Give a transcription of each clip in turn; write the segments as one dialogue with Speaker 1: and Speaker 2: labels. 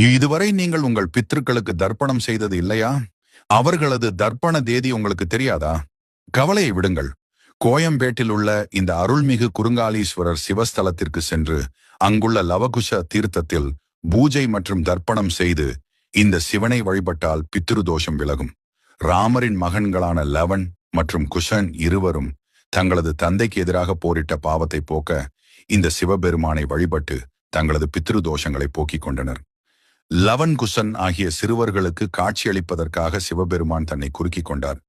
Speaker 1: இதுவரை நீங்கள் உங்கள் பித்ருக்களுக்கு தர்ப்பணம் செய்தது இல்லையா? அவர்களது தர்ப்பண தேதி உங்களுக்கு தெரியாதா? கவலையை விடுங்கள். கோயம்பேட்டில் உள்ள இந்த அருள்மிகு குருங்காலீஸ்வரர் சிவஸ்தலத்திற்கு சென்று அங்குள்ள லவகுஷ தீர்த்தத்தில் பூஜை மற்றும் தர்ப்பணம் செய்து இந்த சிவனை வழிபட்டால் பித்ரு தோஷம் விலகும். ராமரின் மகன்களான லவன் மற்றும் குஷன் இருவரும் தங்களது தந்தைக்கு எதிராக போரிட்ட பாவத்தை போக்க இந்த சிவபெருமானை வழிபட்டு தங்களது பித்ரு தோஷங்களை போக்கிக் கொண்டனர். லவன் குஷன் ஆகிய சிறுவர்களுக்கு காட்சியளிப்பதற்காக சிவபெருமான் தன்னை குறுக்கிக் கொண்டார்.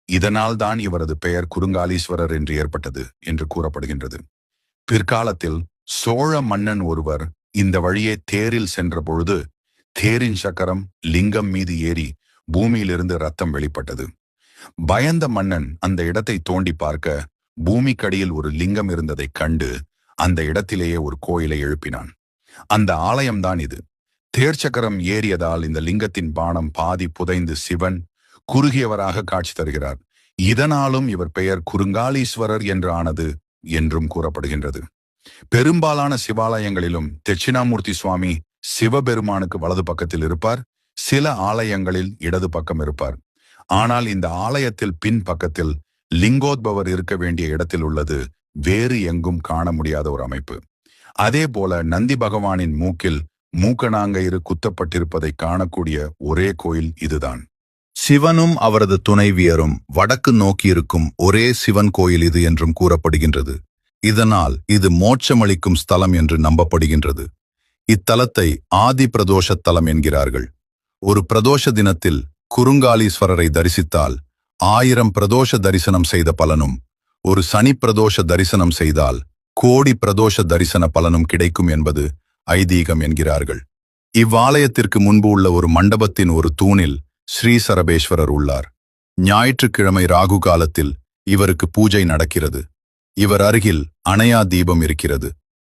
Speaker 1: இதனால் தான் இவரது பெயர் குருங்காலீஸ்வரர் என்று ஏற்பட்டது என்று கூறப்படுகின்றது. பிற்காலத்தில் சோழ மன்னன் ஒருவர் இந்த வழியே தேரில் சென்ற பொழுது தேரின் சக்கரம் லிங்கம் மீது ஏறி பூமியிலிருந்து ரத்தம் வெளிப்பட்டது. பயந்த மன்னன் அந்த இடத்தை தோண்டி பார்க்க பூமிக்கடியில் ஒரு லிங்கம் இருந்ததைக் கண்டு அந்த இடத்திலேயே ஒரு கோயிலை எழுப்பினான். அந்த ஆலயம்தான் இது. தேர்ச்சக்கரம் ஏறியதால் இந்த லிங்கத்தின் பானம் பாதி புதைந்து சிவன் குறுகியவராக காட்சி தருகிறார். இதனாலும் இவர் பெயர் குருங்காலீஸ்வரர் என்று ஆனது என்றும் கூறப்படுகின்றது. பெரும்பாலான சிவாலயங்களிலும் தட்சிணாமூர்த்தி சுவாமி சிவபெருமானுக்கு வலது பக்கத்தில் இருப்பார். சில ஆலயங்களில் இடது பக்கம் இருப்பார். ஆனால் இந்த ஆலயத்தில் பின் பக்கத்தில் லிங்கோத்பவர் இருக்க வேண்டிய இடத்தில் உள்ளது வேறு எங்கும் காண முடியாத ஒரு அமைப்பு. அதே போல நந்தி பகவானின் மூக்கில் மூக்கணாங்கயிறு குத்தப்பட்டிருப்பதை காணக்கூடிய ஒரே கோயில் இதுதான்.
Speaker 2: சிவனும் அவரது துணைவியரும் வடக்கு நோக்கியிருக்கும் ஒரே சிவன் கோயில் இது என்றும் கூறப்படுகின்றது. இதனால் இது மோட்சமளிக்கும் ஸ்தலம் என்று நம்பப்படுகின்றது. இத்தலத்தை ஆதி பிரதோஷ தலம் என்கிறார்கள். ஒரு பிரதோஷ தினத்தில் குருங்காலீஸ்வரரை தரிசித்தால் 1000 பிரதோஷ தரிசனம் செய்த பலனும், ஒரு சனி பிரதோஷ தரிசனம் செய்தால் கோடி பிரதோஷ தரிசன பலனும் கிடைக்கும் என்பது ஐதீகம் என்கிறார்கள். இவ்வாலயத்திற்கு முன்பு உள்ள ஒரு மண்டபத்தின் ஒரு தூணில் ஸ்ரீ சரபேஸ்வரர் உள்ளார். ஞாயிற்றுக்கிழமை ராகு காலத்தில் இவருக்கு பூஜை நடக்கிறது. இவர் அருகில் அணையா தீபம் இருக்கிறது.